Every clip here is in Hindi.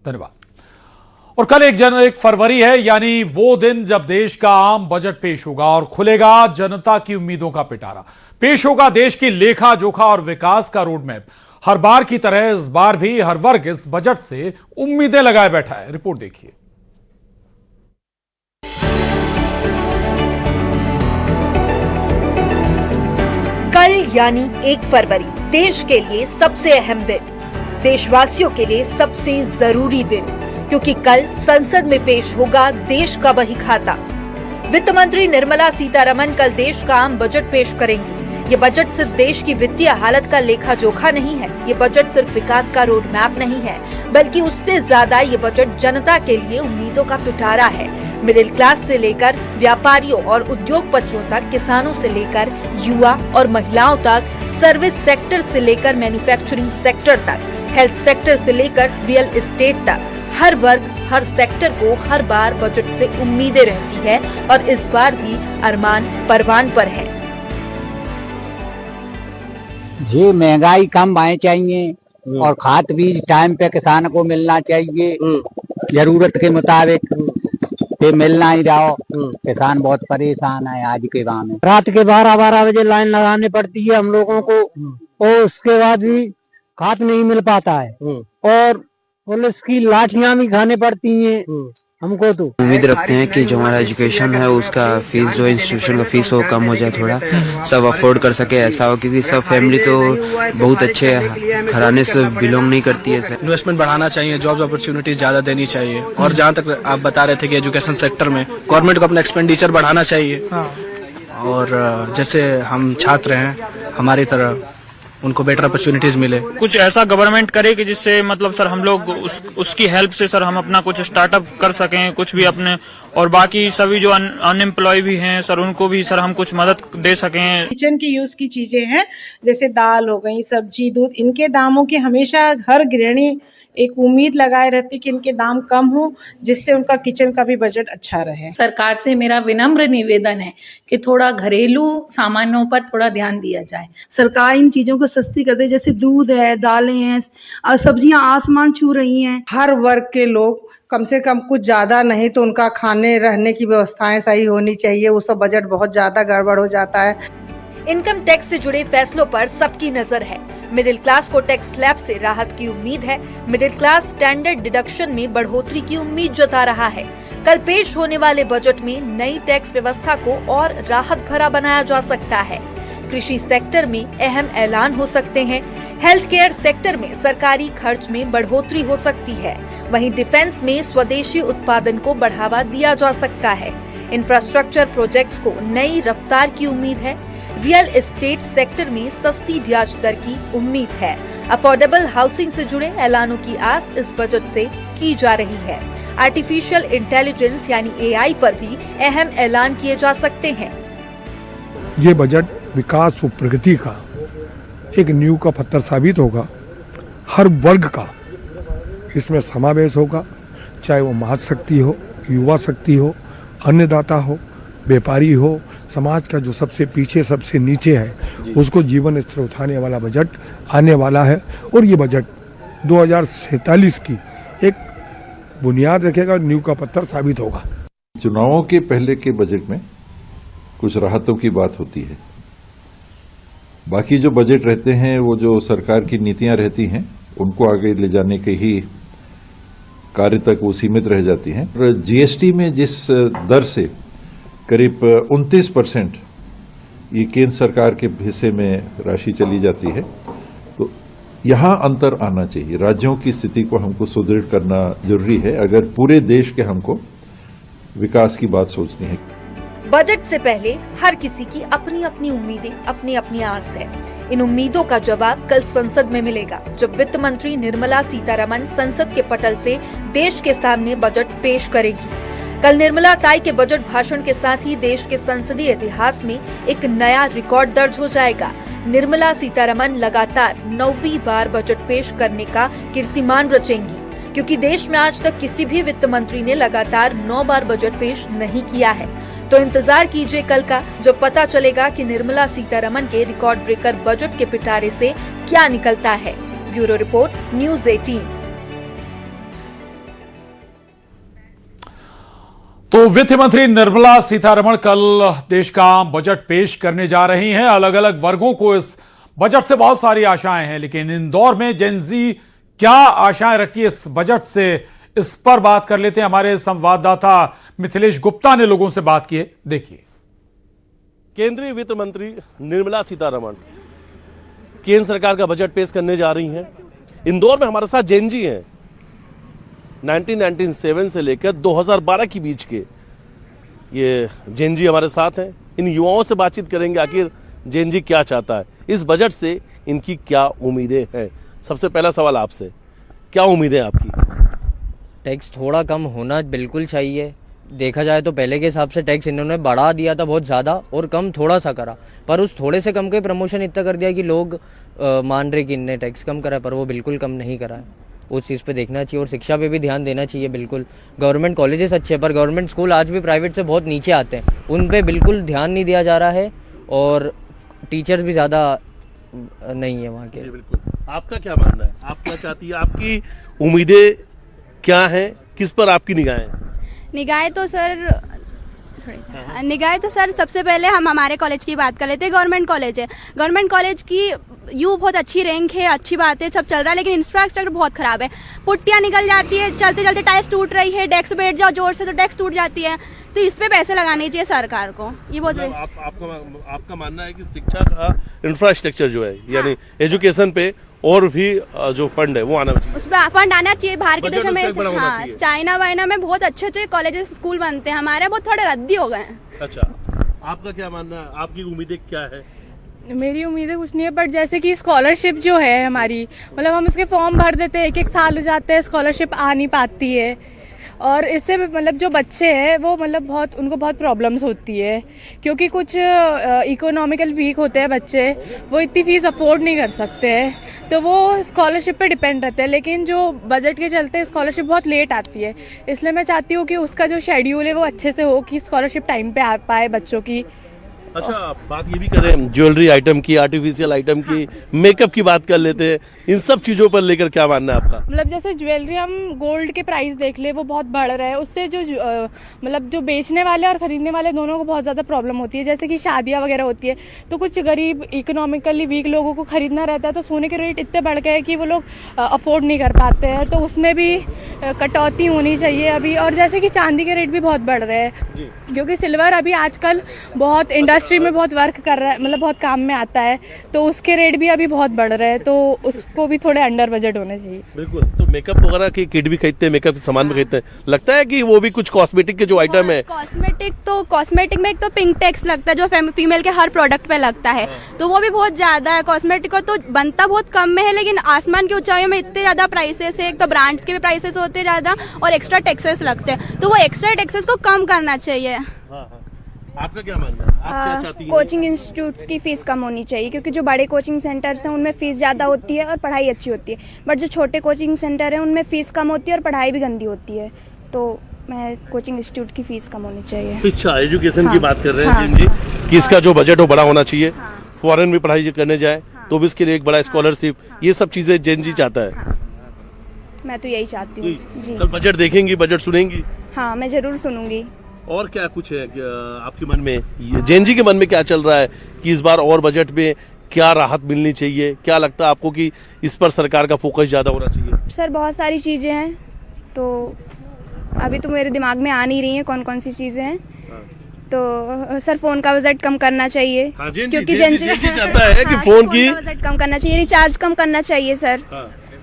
धन्यवाद। और कल 1 फरवरी है, यानी वो दिन जब देश का आम बजट पेश होगा और खुलेगा जनता की उम्मीदों का पिटारा। पेश होगा देश की लेखा जोखा और विकास का रोड मैप। हर बार की तरह इस बार भी हर वर्ग इस बजट से उम्मीदें लगाए बैठा है। रिपोर्ट देखिए। कल यानी 1 फरवरी देश के लिए सबसे अहम दिन, देशवासियों के लिए सबसे जरूरी दिन, क्योंकि कल संसद में पेश होगा देश का बही खाता। वित्त मंत्री निर्मला सीतारमण कल देश का आम बजट पेश करेंगी। ये बजट सिर्फ देश की वित्तीय हालत का लेखा जोखा नहीं है, ये बजट सिर्फ विकास का रोड मैप नहीं है, बल्कि उससे ज्यादा ये बजट जनता के लिए उम्मीदों का पिटारा है। मिडिल क्लास से लेकर व्यापारियों और उद्योगपतियों तक, किसानों से लेकर युवा और महिलाओं तक, सर्विस सेक्टर से लेकर मैन्युफैक्चरिंग सेक्टर तक, हेल्थ सेक्टर से लेकर रियल एस्टेट तक, हर वर्ग हर सेक्टर को हर बार बजट से उम्मीदें रहती है और इस बार भी अरमान परवान पर है। जी, महंगाई कम आए चाहिए और खाद बीज टाइम पे किसान को मिलना चाहिए, जरूरत के मुताबिक ये मिल नहीं रहा। किसान बहुत परेशान है आज के दाम में। रात के 12-12 बजे लाइन लगानी पड़ती है हम लोगों को और उसके बाद भी खाद नहीं मिल पाता है और पुलिस की लाठियां भी खाने पड़ती हैं हमको। तो उम्मीद रखते हैं कि जो हमारा एजुकेशन है उसका फीस, जो इंस्टीट्यूशन का फीस हो कम हो जाए, थोड़ा सब अफोर्ड कर सके, ऐसा हो, क्योंकि सब फैमिली तो बहुत अच्छे घराने से बिलोंग नहीं करती है। इन्वेस्टमेंट बढ़ाना चाहिए, जॉब अपॉर्चुनिटीज ज्यादा देनी चाहिए और जहाँ तक आप बता रहे थे कि एजुकेशन सेक्टर में गवर्नमेंट को अपना एक्सपेंडिचर बढ़ाना चाहिए। और जैसे हम छात्र हैं, हमारी तरह उनको बेटर अपॉर्चुनिटीज मिले। कुछ ऐसा गवर्नमेंट करे कि जिससे मतलब सर हम लोग उसकी हेल्प से सर हम अपना कुछ स्टार्टअप कर सकें, कुछ भी अपने, और बाकी सभी जो अनएम्प्लॉय भी हैं सर उनको भी सर हम कुछ मदद दे सकें। किचन की यूज की चीजें हैं, जैसे दाल हो गई, सब्जी, दूध, इनके दामों की हमेशा हर गृहिणी एक उम्मीद लगाए रहती कि इनके दाम कम हो, जिससे उनका किचन का भी बजट अच्छा रहे। सरकार से मेरा विनम्र निवेदन है कि थोड़ा घरेलू सामानों पर थोड़ा ध्यान दिया जाए। सरकार इन चीजों को सस्ती कर दे, जैसे दूध है, दालें हैं, सब्जियां आसमान छू रही हैं। हर वर्ग के लोग कम से कम कुछ ज्यादा नहीं तो उनका खाने रहने की व्यवस्थाएं सही होनी चाहिए। उसका बजट बहुत ज्यादा गड़बड़ हो जाता है। इनकम टैक्स से जुड़े फैसलों पर सबकी नजर है। मिडिल क्लास को टैक्स स्लैब से राहत की उम्मीद है। मिडिल क्लास स्टैंडर्ड डिडक्शन में बढ़ोतरी की उम्मीद जता रहा है। कल पेश होने वाले बजट में नई टैक्स व्यवस्था को और राहत भरा बनाया जा सकता है। कृषि सेक्टर में अहम ऐलान हो सकते हैं। हेल्थ केयर सेक्टर में सरकारी खर्च में बढ़ोतरी हो सकती है। वहीं डिफेंस में स्वदेशी उत्पादन को बढ़ावा दिया जा सकता है। इंफ्रास्ट्रक्चर प्रोजेक्ट्स को नई रफ्तार की उम्मीद है। रियल एस्टेट सेक्टर में सस्ती ब्याज दर की उम्मीद है। अफोर्डेबल हाउसिंग से जुड़े ऐलानों की आस इस बजट से की जा रही है। आर्टिफिशियल इंटेलिजेंस यानी AI पर भी अहम ऐलान किए जा सकते हैं। ये बजट विकास व प्रगति का एक नींव का पत्थर साबित होगा। हर वर्ग का इसमें समावेश होगा, चाहे वो महाशक्ति हो, युवा शक्ति हो, अन्नदाता हो, व्यापारी हो, समाज का जो सबसे पीछे सबसे नीचे है उसको जीवन स्तर उठाने वाला बजट आने वाला है। और ये बजट 2047 की एक बुनियाद रखेगा, नींव का पत्थर साबित होगा। चुनावों के पहले के बजट में कुछ राहतों की बात होती है, बाकी जो बजट रहते हैं वो जो सरकार की नीतियां रहती हैं उनको आगे ले जाने के ही कार्य तक वो सीमित रह जाती हैं। GST में जिस दर से करीब 29% ये केंद्र सरकार के हिस्से में राशि चली जाती है, तो यहाँ अंतर आना चाहिए। राज्यों की स्थिति को हमको सुदृढ़ करना जरूरी है अगर पूरे देश के हमको विकास की बात सोचनी है। बजट से पहले हर किसी की अपनी अपनी उम्मीदें, अपनी अपनी आस है। इन उम्मीदों का जवाब कल संसद में मिलेगा, जब वित्त मंत्री निर्मला सीतारमण संसद के पटल से देश के सामने बजट पेश करेगी। कल निर्मला ताई के बजट भाषण के साथ ही देश के संसदीय इतिहास में एक नया रिकॉर्ड दर्ज हो जाएगा। निर्मला सीतारमण लगातार 9वीं बार बजट पेश करने का कीर्तिमान रचेंगी, क्योंकि देश में आज तक किसी भी वित्त मंत्री ने लगातार 9 बार बजट पेश नहीं किया है। तो इंतजार कीजिए कल का, जब पता चलेगा कि निर्मला सीतारमण के रिकॉर्ड ब्रेकर बजट के पिटारे से क्या निकलता है। Bureau report, news 18। तो वित्त मंत्री निर्मला सीतारमण कल देश का आम बजट पेश करने जा रही हैं। अलग अलग वर्गों को इस बजट से बहुत सारी आशाएं हैं, लेकिन इंदौर में जेनजी क्या आशाएं रखती है इस बजट से, इस पर बात कर लेते हैं। हमारे संवाददाता मिथिलेश गुप्ता ने लोगों से बात की है, देखिए। केंद्रीय वित्त मंत्री निर्मला सीतारमण केंद्र सरकार का बजट पेश करने जा रही हैं। इंदौर में हमारे साथ जेनजी हैं। 1997 से लेकर 2012 के बीच के ये जेनजी हमारे साथ हैं। इन युवाओं से बातचीत करेंगे, आखिर जेनजी क्या चाहता है, इस बजट से इनकी क्या उम्मीदें हैं। सबसे पहला सवाल आपसे, क्या उम्मीदें आपकी? टैक्स थोड़ा कम होना बिल्कुल चाहिए। देखा जाए तो पहले के हिसाब से टैक्स इन्होंने बढ़ा दिया था बहुत ज़्यादा, और कम थोड़ा सा करा, पर उस थोड़े से कम के प्रमोशन इतना कर दिया कि लोग मान रहे कि इनने टैक्स कम करा, पर वो बिल्कुल कम नहीं करा है। उस चीज़ पे देखना चाहिए और शिक्षा पे भी ध्यान देना चाहिए। बिल्कुल गवर्नमेंट कॉलेजेस अच्छे हैं, पर गवर्नमेंट स्कूल आज भी प्राइवेट से बहुत नीचे आते हैं, उन पे बिल्कुल ध्यान नहीं दिया जा रहा है, और टीचर्स भी ज़्यादा नहीं है वहाँ के। बिल्कुल। आपका क्या मानना है, आप क्या चाहती है, आपकी उम्मीदें क्या हैं, किस पर आपकी निगाहें? निगाहें तो सर सबसे पहले हम हमारे कॉलेज की बात कर लेते हैं। गवर्नमेंट कॉलेज है, गवर्नमेंट कॉलेज की बहुत अच्छी रैंक है, अच्छी बात है, सब चल रहा है, लेकिन इंफ्रास्ट्रक्चर बहुत खराब है। पुट्टियाँ निकल जाती है, चलते चलते टाइल्स टूट रही है, डेस्क बैठ जाओ जोर से तो डेस्क टूट जाती है। तो इस पे पैसे लगाने चाहिए सरकार को। ये बहुत आपका मानना है कि शिक्षा का इंफ्रास्ट्रक्चर जो है, यानी एजुकेशन पे और भी जो फंड है वो आना चाहिए, उस पर फंड आना चाहिए। बाहर के देशों में, हाँ, चाइना वाइना में बहुत अच्छे अच्छे कॉलेजेस स्कूल बनते हैं, हमारे बहुत थोड़े रद्दी हो गए हैं। अच्छा, आपका क्या मानना है, आपकी उम्मीदें क्या है? मेरी उम्मीदें कुछ नहीं है, बट जैसे कि स्कॉलरशिप जो है हमारी, मतलब हम उसके फॉर्म भर देते हैं, एक साल हो जाते हैं, स्कॉलरशिप आ नहीं पाती है, और इससे मतलब जो बच्चे हैं वो मतलब उनको बहुत प्रॉब्लम्स होती है, क्योंकि कुछ इकोनॉमिकल वीक होते हैं बच्चे, वो इतनी फीस अफोर्ड नहीं कर सकते हैं, तो वो स्कॉलरशिप पे डिपेंड रहते हैं। लेकिन जो बजट के चलते स्कॉलरशिप बहुत लेट आती है, इसलिए मैं चाहती हूँ कि उसका जो शेड्यूल है वो अच्छे से हो, कि स्कॉलरशिप टाइम पे आ पाए बच्चों की। अच्छा, बात ये भी करें ज्वेलरी आइटम की, आर्टिफिशियल आइटम की, मेकअप की बात कर लेते हैं, इन सब चीज़ों पर लेकर क्या मानना है आपका? मतलब जैसे ज्वेलरी, हम गोल्ड के प्राइस देख ले, वो बहुत बढ़ रहा है, उससे जो मतलब जो बेचने वाले और ख़रीदने वाले दोनों को बहुत ज़्यादा प्रॉब्लम होती है। जैसे कि शादियाँ वगैरह होती है, तो कुछ गरीब इकोनॉमिकली वीक लोगों को ख़रीदना रहता है, तो सोने के रेट इतने बढ़ गए कि वो लोग अफोर्ड नहीं कर पाते हैं, तो उसमें भी कटौती होनी चाहिए अभी। और जैसे कि चांदी के रेट भी बहुत बढ़ रहे हैं, क्योंकि सिल्वर अभी आजकल बहुत इंडस्ट्री में बहुत वर्क कर रहा है, मतलब बहुत काम में आता है, तो उसके रेट भी अभी बहुत बढ़ रहे हैं, तो उसको भी थोड़े अंडर बजट होने चाहिए। बिल्कुल। तो मेकअप वगैरह की किट भी खरीदते हैं, मेकअप के सामान भी खरीदते हैं, लगता है कि वो भी कुछ कॉस्मेटिक के जो आइटम है, कॉस्मेटिक में एक तो पिंक टैक्स लगता है जो फीमेल के हर प्रोडक्ट पे लगता है, तो वो भी बहुत ज्यादा है। कॉस्मेटिक का तो बनता बहुत कम में है, लेकिन आसमान की ऊंचाइयों में इतने ज्यादा प्राइसेस है, एक तो ब्रांड्स के भी प्राइसेस होते हैं ज्यादा, और एक्स्ट्रा टैक्सेस लगते हैं, तो वो एक्स्ट्रा टैक्सेस को कम करना चाहिए। आपका क्या मानना है, आप क्या चाहती हैं? कोचिंग इंस्टीट्यूट्स की फीस कम होनी चाहिए, क्योंकि जो बड़े कोचिंग सेंटर्स हैं उनमें फीस ज़्यादा होती है और पढ़ाई अच्छी होती है, बट जो छोटे कोचिंग सेंटर हैं उनमें फ़ीस कम होती है और पढ़ाई भी गंदी होती है। तो मैं कोचिंग इंस्टीट्यूट की फीस कम होनी चाहिए। शिक्षा, एजुकेशन की बात कर रहे हैं जी, कि इसका जो बजट हो बड़ा होना चाहिए, फॉरेन में पढ़ाई करने जाए तो भी इसके लिए एक बड़ा स्कॉलरशिप, ये सब चीज़ें जेनजी चाहता है। मैं तो यही चाहती हूँ जी। कल बजट देखेंगी, बजट सुनेंगी? हाँ, मैं ज़रूर सुनूंगी। और क्या कुछ है आपके मन में, जेनजी के मन में क्या चल रहा है कि इस बार और बजट में क्या राहत मिलनी चाहिए? क्या लगता है आपको कि इस पर सरकार का फोकस ज़्यादा होना चाहिए? सर, बहुत सारी चीज़ें हैं, तो अभी तो मेरे दिमाग में आ नहीं रही हैं कौन कौन सी चीज़ें हैं। तो सर, फ़ोन का बजट कम करना चाहिए, क्योंकि जेनजी चाहता है कि फ़ोन की बजट कम करना चाहिए, रिचार्ज कम करना चाहिए सर।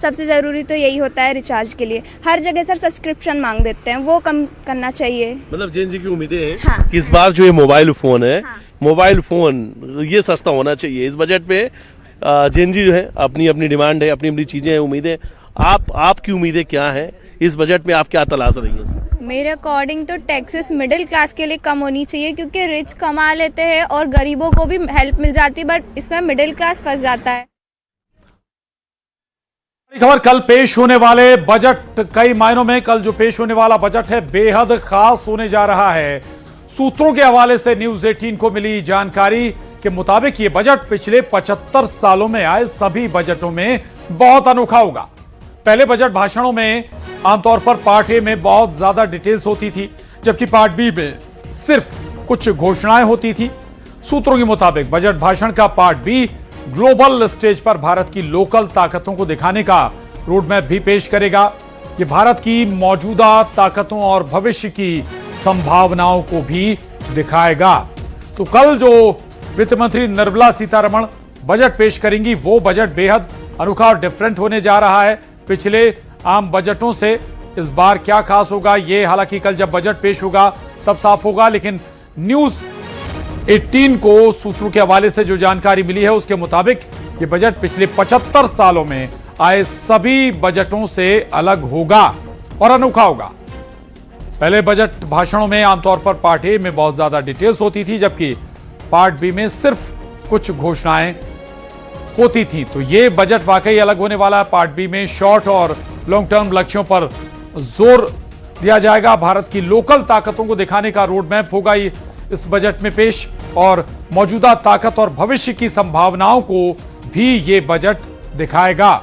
सबसे ज़रूरी तो यही होता है रिचार्ज के लिए। हर जगह सर सब्सक्रिप्शन मांग देते हैं, वो कम करना चाहिए। मतलब जेनजी की उम्मीदें हैं कि इस बार जो ये मोबाइल फ़ोन है, मोबाइल फ़ोन ये सस्ता होना चाहिए। इस बजट पे जेनजी जो है अपनी अपनी डिमांड है, अपनी अपनी चीज़ें हैं, उम्मीदें। आपकी उम्मीदें क्या हैं इस बजट में, आप क्या तलाश रही हैं? मेरे अकॉर्डिंग तो टैक्सेस मिडिल क्लास के लिए कम होनी चाहिए, क्योंकि रिच कमा लेते हैं और गरीबों को भी हेल्प मिल जाती है, बट इसमें मिडिल क्लास फंस जाता है। खबर, कल पेश होने वाले बजट, कई मायनों में कल जो पेश होने वाला बजट है बेहद खास होने जा रहा है। सूत्रों के हवाले से न्यूज 18 को मिली जानकारी के मुताबिक ये बजट पिछले 75 सालों में आए सभी बजटों में बहुत अनोखा होगा। पहले बजट भाषणों में आमतौर पर पार्टी में बहुत ज्यादा डिटेल्स होती थी, जबकि पार्ट बी में सिर्फ कुछ घोषणाएं होती थी। सूत्रों के मुताबिक बजट भाषण का पार्ट बी ग्लोबल स्टेज पर भारत की लोकल ताकतों को दिखाने का रोडमैप भी पेश करेगा। ये भारत की मौजूदा ताकतों और भविष्य की संभावनाओं को भी दिखाएगा। तो कल जो वित्त मंत्री निर्मला सीतारमण बजट पेश करेंगी वो बजट बेहद अनोखा और डिफरेंट होने जा रहा है पिछले आम बजटों से। इस बार क्या खास होगा ये हालांकि कल जब बजट पेश होगा तब साफ होगा, लेकिन न्यूज 18 को सूत्रों के हवाले से जो जानकारी मिली है उसके मुताबिक ये बजट पिछले 75 सालों में आए सभी बजटों से अलग होगा और अनोखा होगा। पहले बजट भाषणों में आमतौर पर पार्ट ए में बहुत ज्यादा डिटेल्स होती थी, जबकि पार्ट बी में सिर्फ कुछ घोषणाएं होती थी। तो ये बजट वाकई अलग होने वाला है। पार्ट बी में शॉर्ट और लॉन्ग टर्म लक्ष्यों पर जोर दिया जाएगा। भारत की लोकल ताकतों को दिखाने का रोड मैप होगा इस बजट में पेश, और मौजूदा ताकत और भविष्य की संभावनाओं को भी ये बजट दिखाएगा।